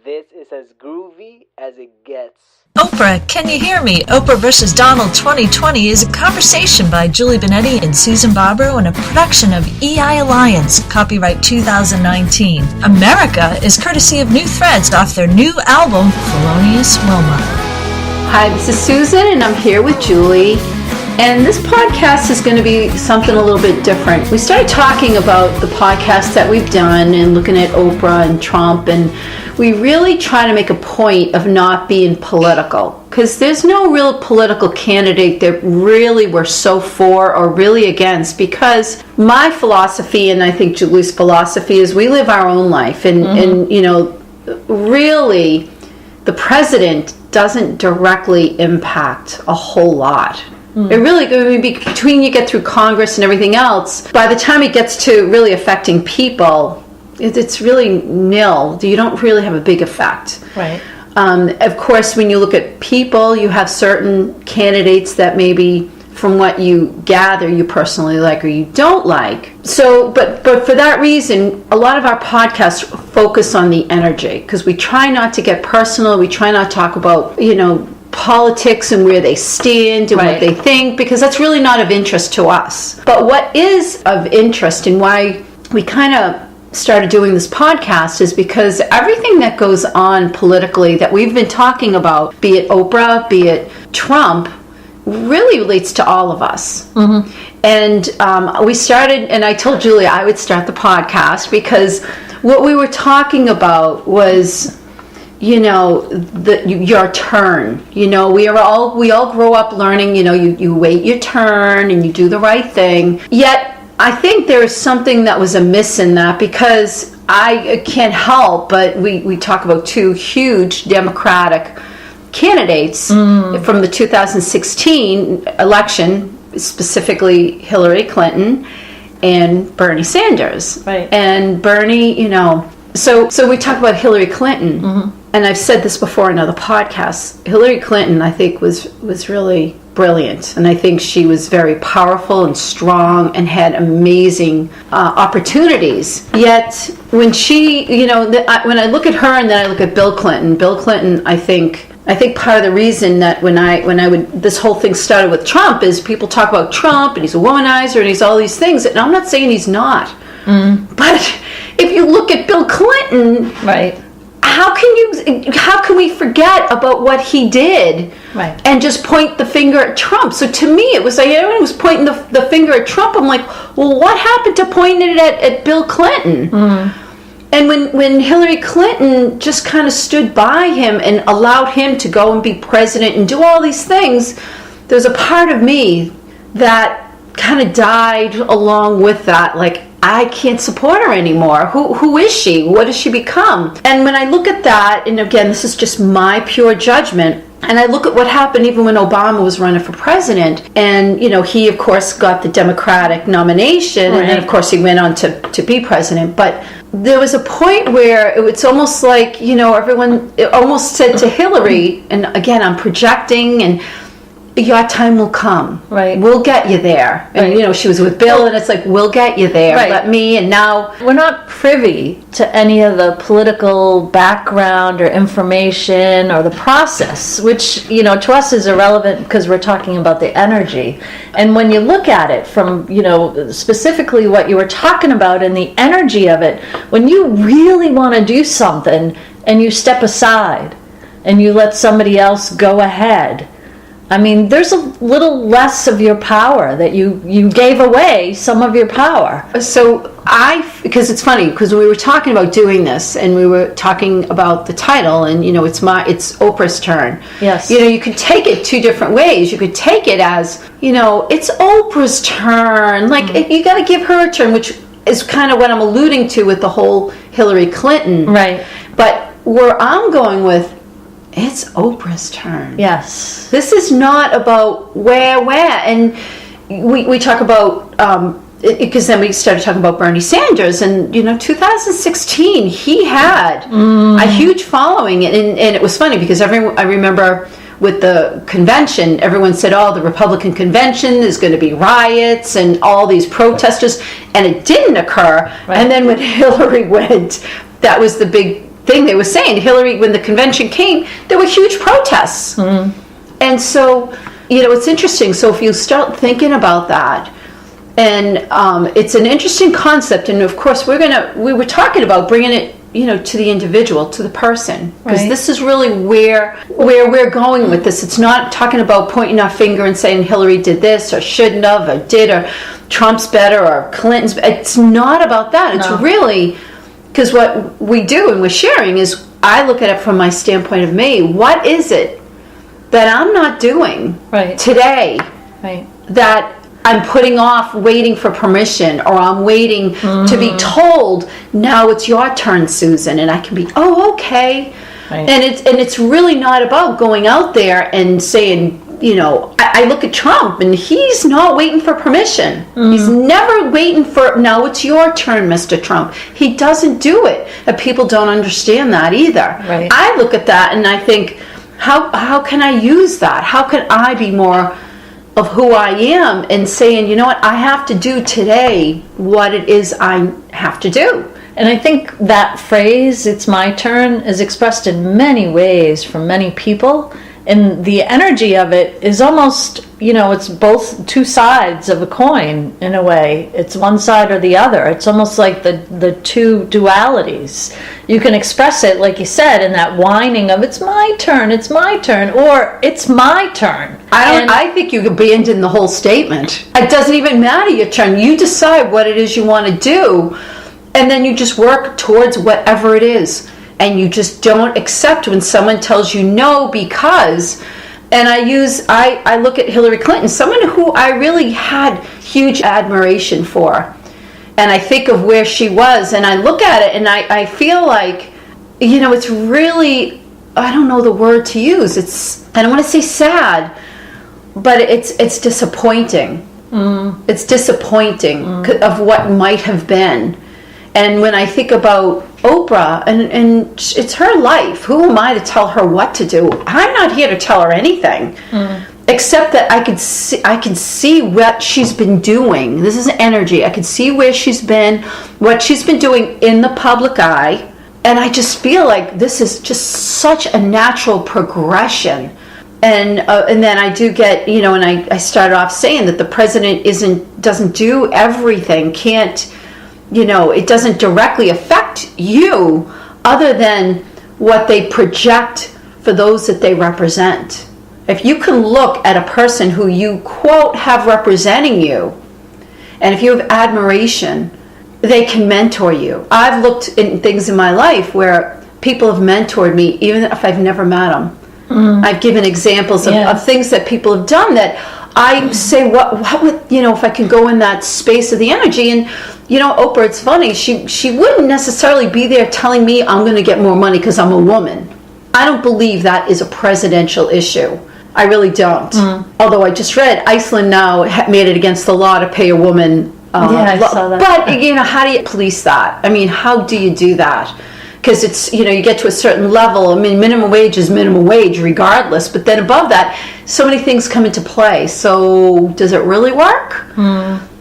This is as groovy as it gets. Oprah, Can You Hear Me? Oprah vs. Donald 2020 is a conversation by Julie Benetti and Susan Barbaro and a production of EI Alliance, copyright 2019. America is courtesy of New Threads off their new album, Felonious Wilma. Hi, this is Susan and I'm here with Julie. And this podcast is going to be something a little bit different. We started talking about the podcasts that we've done and looking at Oprah and Trump, and we really try to make a point of not being political, because there's no real political candidate that really we're so for or really against, because my philosophy, and I think Julie's philosophy, is we live our own life, and you know, really the president doesn't directly impact a whole lot. It really, between you get through Congress and everything else, by the time it gets to really affecting people, it's really nil. You don't really have a big effect. Right. Of course, when you look at people, you have certain candidates that maybe, from what you gather, you personally like or you don't like. So, but for that reason, a lot of our podcasts focus on the energy, because we try not to get personal. We try not to talk about, you know, politics and where they stand and what they think, because that's really not of interest to us. But what is of interest and why we kind of started doing this podcast is because everything that goes on politically that we've been talking about, be it Oprah, be it Trump, really relates to all of us. And we started, and I told Julia I would start the podcast because what we were talking about was, you know, your turn. You know, we all grow up learning, you know, you wait your turn and you do the right thing. Yet I think there is something that was amiss in that, because I can't help but we talk about two huge Democratic candidates from the 2016 election, specifically Hillary Clinton and Bernie Sanders. Right. And Bernie, you know, so we talk about Hillary Clinton, and I've said this before in other podcasts. Hillary Clinton, I think, was really brilliant, and I think she was very powerful and strong and had amazing opportunities. Yet when she, you know, when I look at her and then I look at Bill Clinton, I think part of the reason that when I would, this whole thing started with Trump, is people talk about Trump and he's a womanizer and he's all these things, and I'm not saying he's not. But if you look at Bill Clinton, right, how can we forget about what he did, right, and just point the finger at Trump? So to me, it was like everyone was pointing the finger at Trump. I'm like, well, what happened to pointing it at Bill Clinton? And when Hillary Clinton just kind of stood by him and allowed him to go and be president and do all these things, there's a part of me that kind of died along with that. Like, I can't support her anymore. Who is she? What has she become? And when I look at that, and again, this is just my pure judgment, and I look at what happened even when Obama was running for president, and, you know, he, of course, got the Democratic nomination, and then, of course, he went on to be president. But there was a point where it's almost like, you know, everyone almost said to Hillary, and again, I'm projecting, and your time will come. Right. We'll get you there. And, you know, she was with Bill, and it's like, we'll get you there. Right. Let me, and now. We're not privy to any of the political background or information or the process, which, you know, to us is irrelevant because we're talking about the energy. And when you look at it from, you know, specifically what you were talking about and the energy of it, when you really want to do something and you step aside and you let somebody else go ahead, I mean, there's a little less of your power that you gave away some of your power. So because it's funny, because we were talking about doing this and we were talking about the title, and, you know, it's Oprah's turn. Yes. You know, you could take it two different ways. You could take it as, you know, it's Oprah's turn. Like, you got to give her a turn, which is kind of what I'm alluding to with the whole Hillary Clinton. Right. But where I'm going with, it's Oprah's turn. Yes. This is not about where. And we talk about, because then we started talking about Bernie Sanders, and, you know, 2016, he had a huge following. And it was funny because I remember with the convention, everyone said, oh, the Republican convention, there's going to be riots and all these protesters. And it didn't occur. Right. And then when Hillary went, that was the big thing they were saying. Hillary, when the convention came, there were huge protests. And so, it's interesting. So if you start thinking about that, and it's an interesting concept, and of course we were talking about bringing it, to the individual, to the person, because this is really where we're going with this. It's not talking about pointing our finger and saying Hillary did this or shouldn't have or did, or Trump's better or Clinton's. It's not about that. It's really, because what we do and we're sharing is, I look at it from my standpoint of me. What is it that I'm not doing today that I'm putting off waiting for permission, or I'm waiting to be told, now it's your turn, Susan, and I can be, okay. And it's really not about going out there and saying, I look at Trump and he's not waiting for permission. He's never waiting for, now it's your turn, Mr. Trump. He doesn't do it. And people don't understand that either. I look at that and I think, how can I use that? How can I be more of who I am, and saying, you know what, I have to do today what it is I have to do. And I think that phrase, it's my turn, is expressed in many ways from many people. And the energy of it is almost, it's both two sides of a coin in a way. It's one side or the other. It's almost like the two dualities. You can express it, like you said, in that whining of, it's my turn, or it's my turn. I think you abandon the whole statement. It doesn't even matter your turn. You decide what it is you want to do, and then you just work towards whatever it is. And you just don't accept when someone tells you no, because, and I look at Hillary Clinton, someone who I really had huge admiration for. And I think of where she was, and I look at it, and I feel like, it's really, I don't know the word to use. I don't want to say sad, but it's disappointing. It's disappointing of what might have been. And when I think about Oprah, and it's her life, who am I to tell her what to do? I'm not here to tell her anything, except that I can see what she's been doing. This is energy. I can see where she's been, what she's been doing in the public eye, and I just feel like this is just such a natural progression. And then I do get, and I started off saying that the president doesn't do everything, can't. It doesn't directly affect you, other than what they project for those that they represent. If you can look at a person who you, quote, have representing you, and if you have admiration, they can mentor you. I've looked in things in my life where people have mentored me, even if I've never met them. I've given examples of things that people have done that I say, what would, if I can go in that space of the energy. And, Oprah, it's funny, she wouldn't necessarily be there telling me I'm going to get more money because I'm a woman. I don't believe that is a presidential issue. I really don't. Although I just read Iceland now made it against the law to pay a woman. I saw that. But, how do you police that? I mean, how do you do that? Because it's, you get to a certain level. I mean, minimum wage is minimum wage regardless. But then above that, so many things come into play. So does it really work?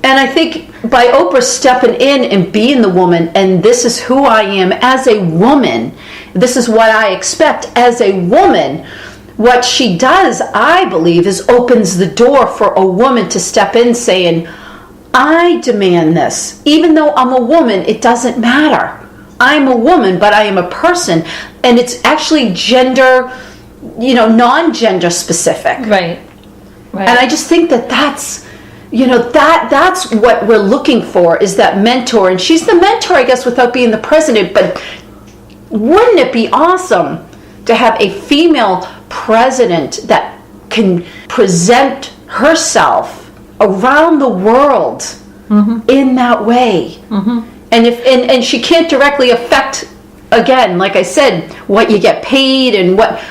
And I think by Oprah stepping in and being the woman, and this is who I am as a woman, this is what I expect as a woman, what she does, I believe, is opens the door for a woman to step in saying, I demand this. Even though I'm a woman, it doesn't matter. I'm a woman, but I am a person, and it's actually gender, non-gender specific. Right. And I just think that's, that's what we're looking for, is that mentor. And she's the mentor, I guess, without being the president. But wouldn't it be awesome to have a female president that can present herself around the world in that way? And and she can't directly affect, again, like I said, what you get paid and what,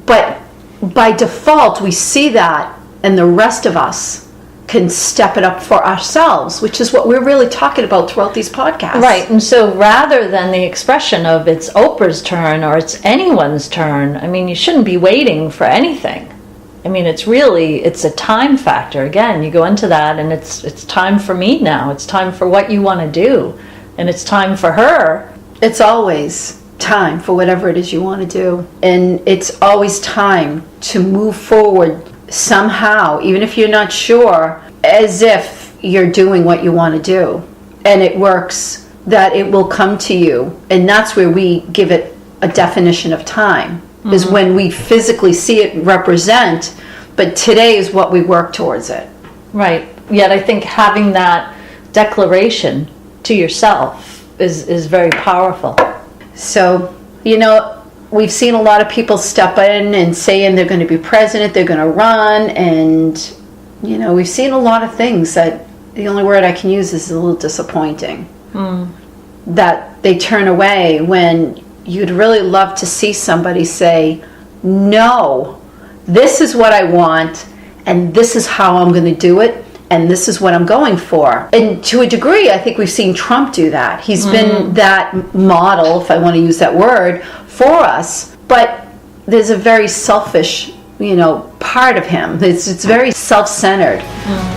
but by default we see that, and the rest of us can step it up for ourselves, which is what we're really talking about throughout these podcasts. Right. And so rather than the expression of it's Oprah's turn or it's anyone's turn, I mean, you shouldn't be waiting for anything. I mean, it's a time factor. Again, you go into that and it's time for me now. It's time for what you want to do. And it's time for her. It's always. time for whatever it is you want to do. And it's always time to move forward somehow, even if you're not sure, as if you're doing what you want to do. And it works, that it will come to you. And that's where we give it a definition of time, is when we physically see it represent, but today is what we work towards it. Right. Yet I think having that declaration to yourself is very powerful. So, we've seen a lot of people step in and saying they're going to be president, they're going to run, and, we've seen a lot of things that the only word I can use is a little disappointing. That they turn away when you'd really love to see somebody say, no, this is what I want, and this is how I'm going to do it, and this is what I'm going for. And to a degree, I think we've seen Trump do that. He's been that model, if I want to use that word, for us. But there's a very selfish, part of him. It's very self-centered.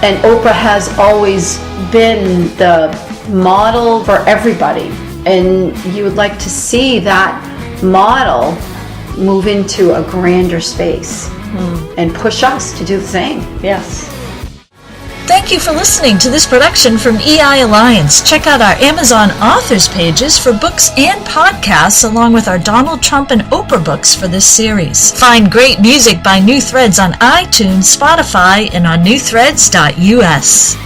And Oprah has always been the model for everybody. And you would like to see that model move into a grander space and push us to do the same. Yes. Thank you for listening to this production from EI Alliance. Check out our Amazon authors pages for books and podcasts, along with our Donald Trump and Oprah books for this series. Find great music by New Threads on iTunes, Spotify, and on newthreads.us.